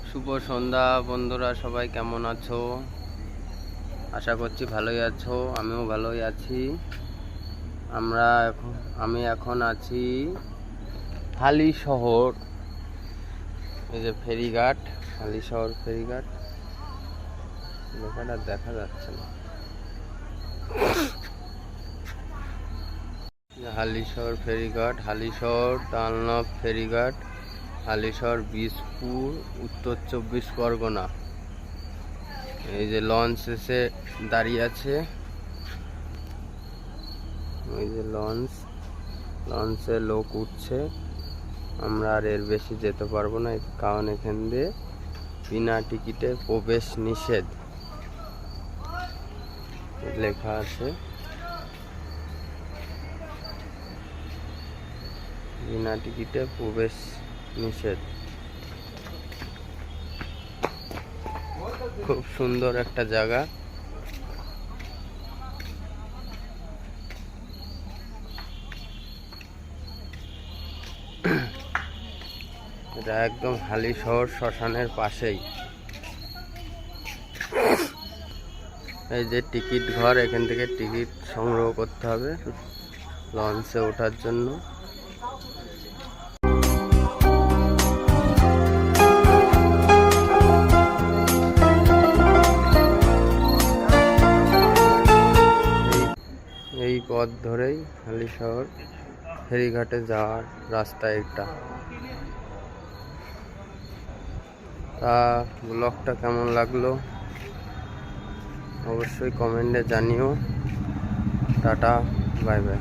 শুভ সন্ধ্যা বন্ধুরা, সবাই কেমন আছো? আশা করছি ভালোই আছো। আমিও ভালোই আছি। আমি এখন আছি হালিশহর। এই যে ফেরিঘাট, হালিশহর ফেরিঘাট। লেখাটা দেখা যাচ্ছে না। হালিশহর ফেরিঘাট, হালিশহর ডানলপ ফেরিঘাট, হালিশহর বীজপুর, উত্তর 24 পরগনা। এই যে লঞ্চ এসে দাঁড়িয়ে আছে। ওই যে লঞ্চে লোক উঠছে। আমরা আর এর বেশি যেতে পারবো না, কারণ এখান দিয়ে বিনা টিকিটে প্রবেশ নিষেধ লেখা আছে। বিনা টিকিটে প্রবেশ নিষেধ। খুব সুন্দর একটা জায়গা। এটা একদম হালিশহর শ্মশানের পাশেই। এই যে টিকিট ঘর, এখান থেকে টিকিট সংগ্রহ করতে হবে লঞ্চে ওঠার জন্য। এই পথ ধরেই হালিশহর ফেরিঘাটে যাওয়ার রাস্তা এটা। তা ব্লগটা কেমন লাগলো অবশ্যই কমেন্টে জানিও। Tata, bye bye.